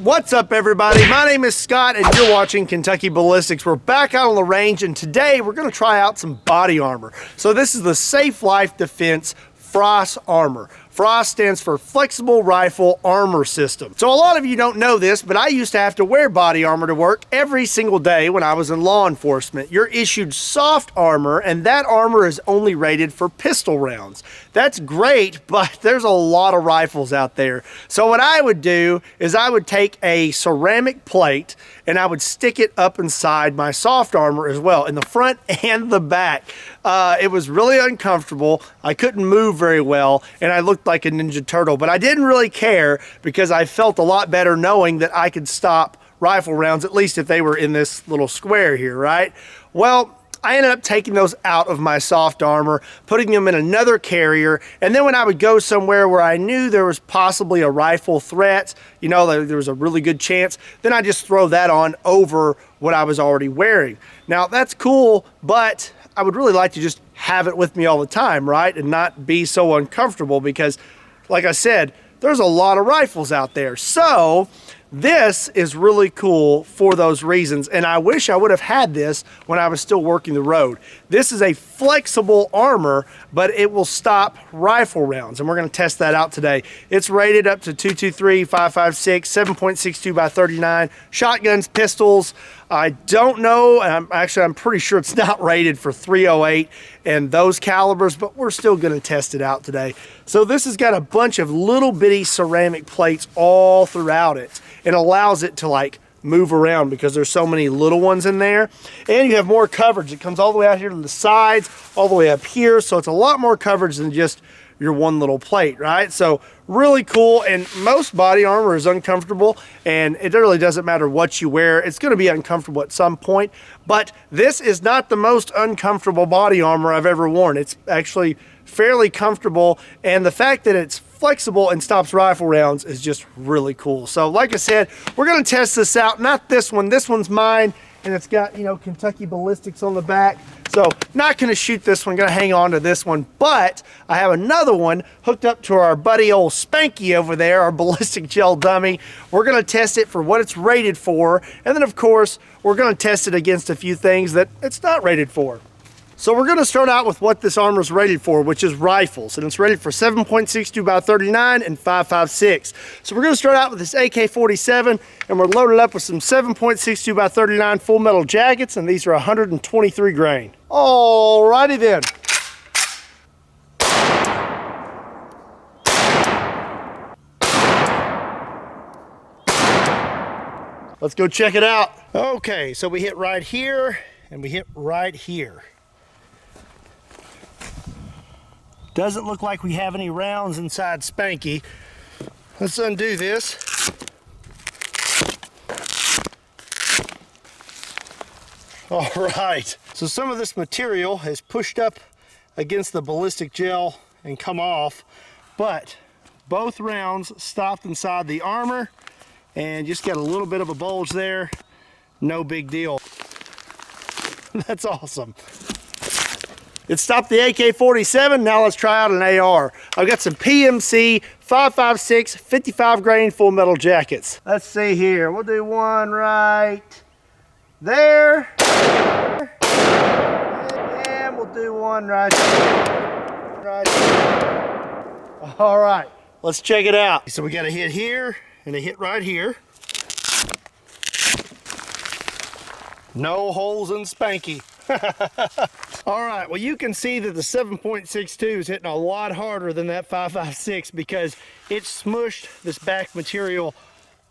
What's up, everybody? My name is Scott and you're watching Kentucky Ballistics. We're back out on the range and today we're going to try out some body armor. So this is the Safe Life Defense Frost Armor. Frost stands for Flexible Rifle Armor System. So a lot of you don't know this, but I used to have to wear body armor to work every single day when I was in law enforcement. You're issued soft armor, and that armor is only rated for pistol rounds. That's great, but there's a lot of rifles out there. So what I would do is I would take a ceramic plate and I would stick it up inside my soft armor as well, in the front and the back. It was really uncomfortable. I couldn't move very well, and I looked like a Ninja Turtle, but I didn't really care because I felt a lot better knowing that I could stop rifle rounds, at least if they were in this little square here, right? Well, I ended up taking those out of my soft armor, putting them in another carrier, and then when I would go somewhere where I knew there was possibly a rifle threat, you know, there was a really good chance, then I just throw that on over what I was already wearing. Now, that's cool, but I would really like to just have it with me all the time, right? And not be so uncomfortable because, like I said, there's a lot of rifles out there. So this is really cool for those reasons, and I wish I would have had this when I was still working the road. This is a flexible armor, but it will stop rifle rounds, and we're going to test that out today. It's rated up to 223, 5.56, 7.62 by 39, shotguns, pistols. I don't know, I'm pretty sure it's not rated for 308 and those calibers, but we're still going to test it out today. So this has got a bunch of little bitty ceramic plates all throughout it. It allows it to like move around because there's so many little ones in there, and you have more coverage. It comes all the way out here to the sides, all the way up here, so it's a lot more coverage than just your one little plate, right? So really cool, and most body armor is uncomfortable, and it really doesn't matter what you wear. It's going to be uncomfortable at some point, but this is not the most uncomfortable body armor I've ever worn. It's actually fairly comfortable, and the fact that it's flexible and stops rifle rounds is just really cool. So like I said, we're going to test this out. Not this one. This one's mine, and it's got, you know, Kentucky Ballistics on the back. So not going to shoot this one, going to hang on to this one, but I have another one hooked up to our buddy old Spanky over there, our ballistic gel dummy. We're going to test it for what it's rated for, and then of course we're going to test it against a few things that it's not rated for. So we're going to start out with what this armor is rated for, which is rifles, and it's rated for 7.62 by 39 and 5.56. So we're going to start out with this AK-47, and we're loaded up with some 7.62 by 39 full metal jackets, and these are 123 grain. Alrighty then. Let's go check it out. Okay, so we hit right here, and we hit right here. Doesn't look like we have any rounds inside Spanky. Let's undo this. All right, so some of this material has pushed up against the ballistic gel and come off, but both rounds stopped inside the armor and just got a little bit of a bulge there. No big deal. That's awesome. It stopped the AK-47, now let's try out an AR. I've got some PMC 5.56 55 grain full metal jackets. Let's see here, we'll do one right there. And we'll do one right there. All right, let's check it out. So we got a hit here and a hit right here. No holes in Spanky. All right, well, you can see that the 7.62 is hitting a lot harder than that 5.56 because it smushed this back material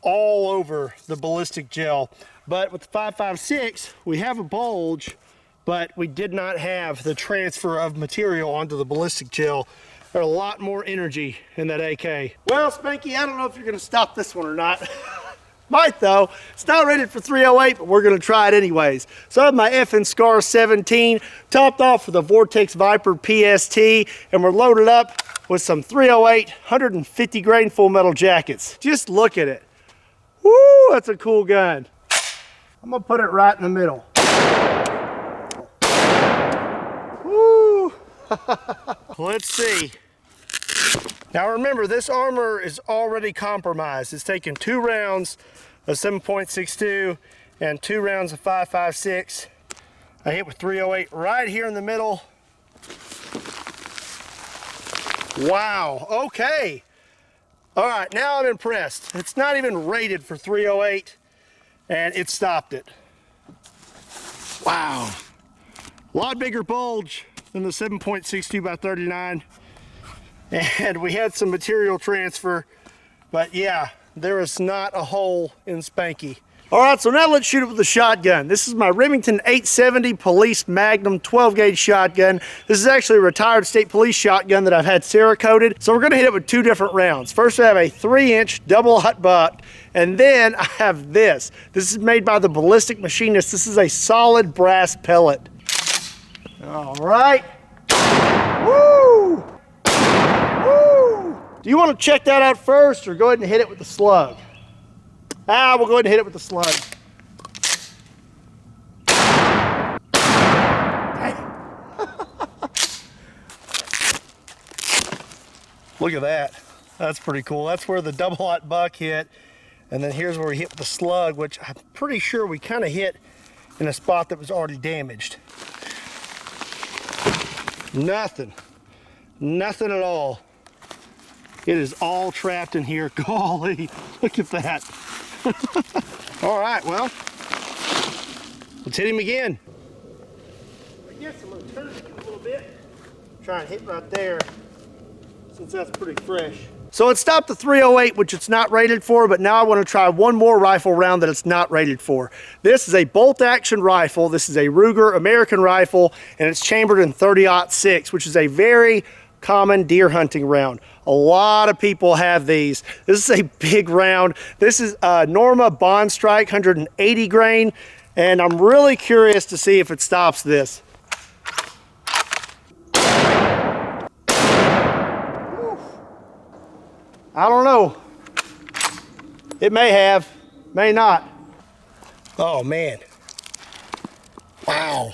all over the ballistic gel. But with the 5.56, we have a bulge, but we did not have the transfer of material onto the ballistic gel. There's a lot more energy in that AK. Well, Spanky, I don't know if you're gonna stop this one or not. Might though. It's not rated for 308, but we're going to try it anyways. So I have my FN Scar 17 topped off with a Vortex Viper PST, and we're loaded up with some 308 150 grain full metal jackets. Just look at it. Woo, that's a cool gun. I'm going to put it right in the middle. Woo. Let's see. Now remember, this armor is already compromised. It's taken 2 rounds of 7.62 and 2 rounds of 5.56. I hit with 308 right here in the middle. Wow, okay. All right, now I'm impressed. It's not even rated for 308, and it stopped it. Wow. A lot bigger bulge than the 7.62 by 39. And we had some material transfer, but yeah, there is not a hole in Spanky. All right, so now let's shoot it with the shotgun. This is my Remington 870 Police Magnum 12 gauge shotgun. This is actually a retired state police shotgun that I've had Cerakoted. So we're gonna hit it with 2 different rounds. First I have a 3-inch double hot buck, and then I have this. This is made by the Ballistic Machinist. This is a solid brass pellet. All right. Woo! Woo! Do you want to check that out first, or go ahead and hit it with the slug? We'll go ahead and hit it with the slug. Look at that. That's pretty cool. That's where the double hot buck hit. And then here's where we hit with the slug, which I'm pretty sure we kind of hit in a spot that was already damaged. Nothing. Nothing at all. It is all trapped in here. Golly, look at that. All right, well, let's hit him again. I guess I'm gonna turn it a little bit. Try and hit right there, since that's pretty fresh. So it stopped the 308, which it's not rated for, but now I want to try one more rifle round that it's not rated for. This is a bolt action rifle. This is a Ruger American rifle, and it's chambered in 30-06, which is a very common deer hunting round. A lot of people have these. This is a big round. This is a Norma Bond Strike 180 grain, and I'm really curious to see if it stops this. I don't know. It may have, may not. Oh man. Wow.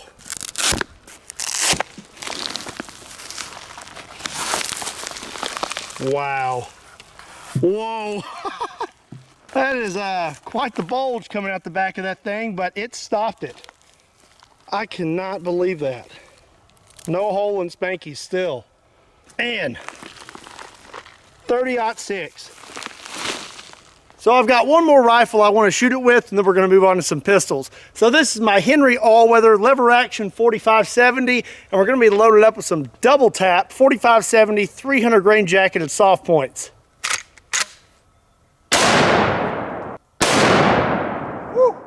Wow. Whoa. That is quite the bulge coming out the back of that thing, but it stopped it. I cannot believe that. No hole in Spanky still. And 30-06. So I've got one more rifle I want to shoot it with, and then we're going to move on to some pistols. So this is my Henry all-weather lever action 4570, and we're going to be loaded up with some double tap 4570 300 grain jacketed soft points. Woo.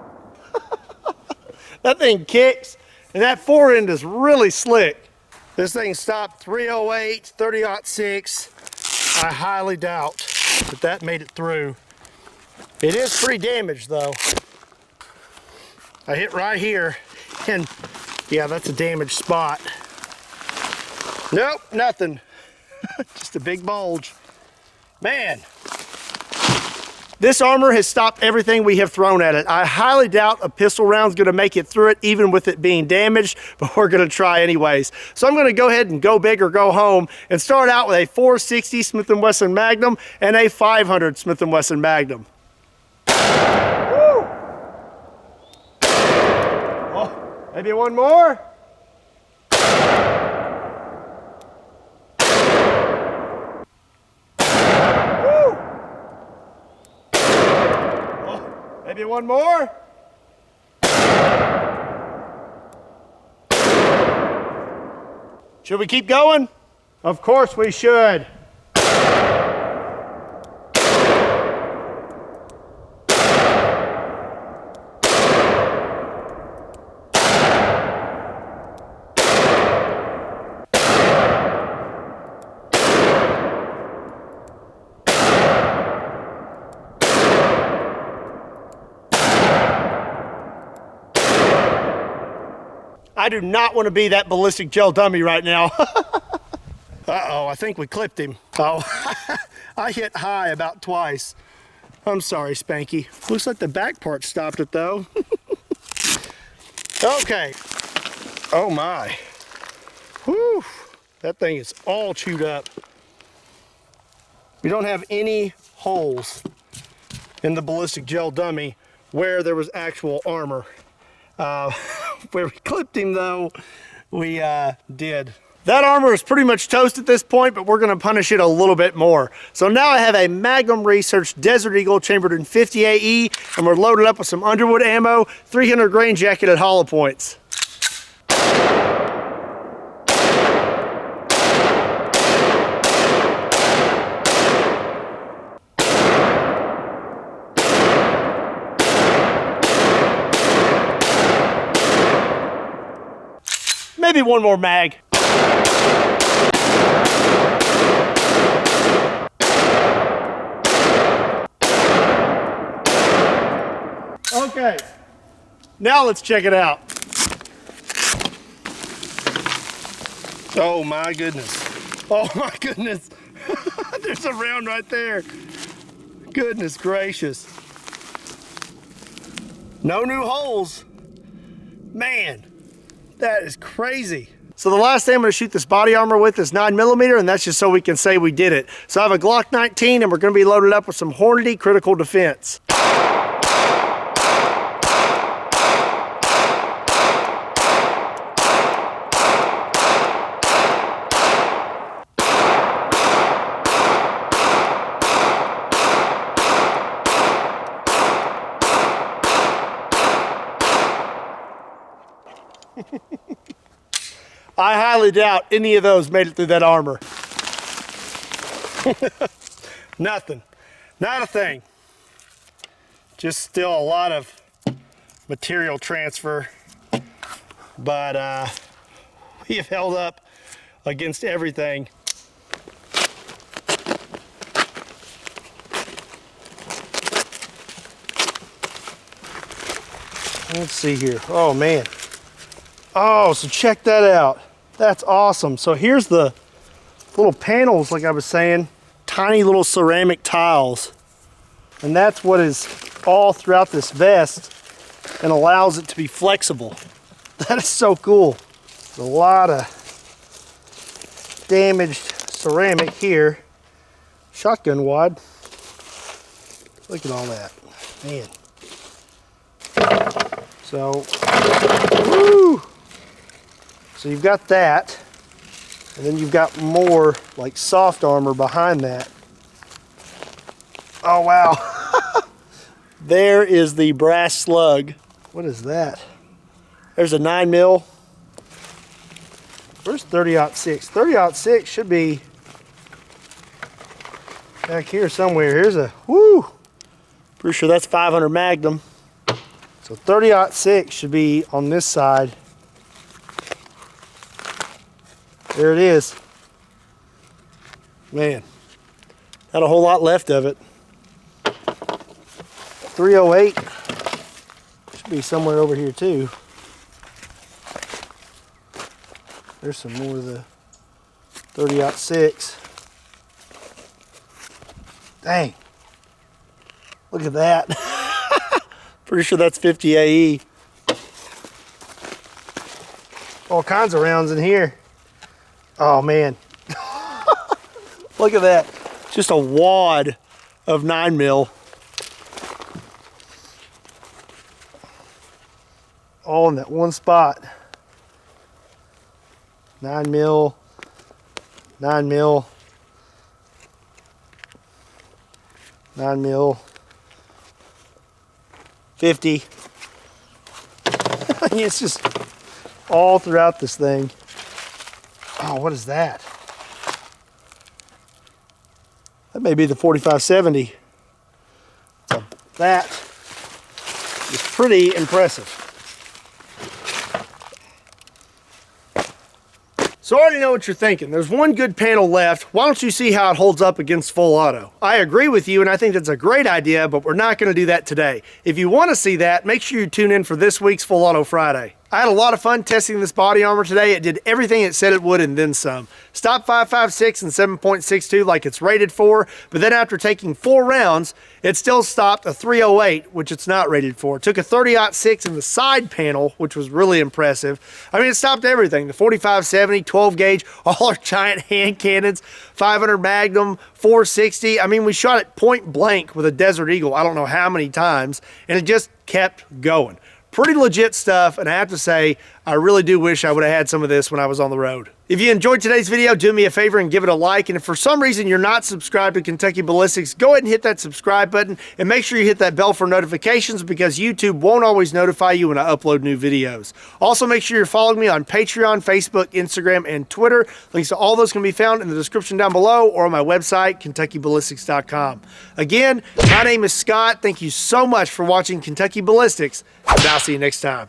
That thing kicks, and that fore end is really slick. This thing stopped 308 30-06. I highly doubt that that made it through. It is pretty damaged though. I hit right here, and yeah, that's a damaged spot. Nope, nothing. Just a big bulge. Man, this armor has stopped everything we have thrown at it. I highly doubt a pistol round's gonna make it through it, even with it being damaged, but we're gonna try anyways. So I'm gonna go ahead and go big or go home and start out with a 460 Smith & Wesson Magnum and a 500 Smith & Wesson Magnum. Woo! Oh, maybe one more. Woo! Oh, maybe one more. Should we keep going? Of course we should. I do not want to be that ballistic gel dummy right now. Uh-oh, I think we clipped him. Oh, I hit high about twice. I'm sorry, Spanky. Looks like the back part stopped it though. Okay. Oh my. Whew. That thing is all chewed up. We don't have any holes in the ballistic gel dummy where there was actual armor. Where we clipped him though, we did. That armor is pretty much toast at this point, but we're gonna punish it a little bit more. So now I have a Magnum Research Desert Eagle chambered in 50 AE, and we're loaded up with some Underwood Ammo, 300 grain jacketed hollow points. Maybe one more mag. Okay, now let's check it out. Oh my goodness. Oh my goodness. There's a round right there. Goodness gracious. No new holes. Man. That is crazy. So the last thing I'm gonna shoot this body armor with is 9mm, and that's just so we can say we did it. So I have a Glock 19, and we're gonna be loaded up with some Hornady critical defense. I highly doubt any of those made it through that armor. Nothing. Not a thing. Just still a lot of material transfer. But we have held up against everything. Let's see here. Oh man. Oh, so check that out. That's awesome. So here's the little panels, like I was saying, tiny little ceramic tiles. And that's what is all throughout this vest and allows it to be flexible. That is so cool. There's a lot of damaged ceramic here. Shotgun wad. Look at all that, man. So, woo! So you've got that, and then you've got more like soft armor behind that. Oh wow. There is the brass slug. What is that? There's a 9mm. Where's 30-06? 30-06 should be back here somewhere. Here's a, woo! Pretty sure that's 500 Magnum. So 30-06 should be on this side. There it is. Man, not a whole lot left of it. 308 should be somewhere over here too. There's some more of the 30-06. Dang. Look at that. Pretty sure that's 50 AE. All kinds of rounds in here. Oh man. Look at that. Just a wad of 9mm. All in that one spot. 9mm. 9mm. 9mm. 50. It's just all throughout this thing. Oh, what is that? That may be the 4570. So that is pretty impressive. So I already know what you're thinking. There's one good panel left. Why don't you see how it holds up against full auto? I agree with you, and I think that's a great idea, but we're not going to do that today. If you want to see that, make sure you tune in for this week's Full Auto Friday. I had a lot of fun testing this body armor today. It did everything it said it would and then some. Stopped 5.56 and 7.62 like it's rated for, but then after taking 4 rounds, it still stopped a 308, which it's not rated for. It took a 30-06 in the side panel, which was really impressive. I mean, it stopped everything. The 45-70, 12 gauge, all our giant hand cannons, 500 Magnum, 460. I mean, we shot it point blank with a Desert Eagle, I don't know how many times, and it just kept going. Pretty legit stuff, and I have to say, I really do wish I would have had some of this when I was on the road. If you enjoyed today's video, do me a favor and give it a like, and if for some reason you're not subscribed to Kentucky Ballistics, go ahead and hit that subscribe button, and make sure you hit that bell for notifications because YouTube won't always notify you when I upload new videos. Also, make sure you're following me on Patreon, Facebook, Instagram, and Twitter. Links to all those can be found in the description down below or on my website, KentuckyBallistics.com. Again, my name is Scott. Thank you so much for watching Kentucky Ballistics, and I'll see you next time.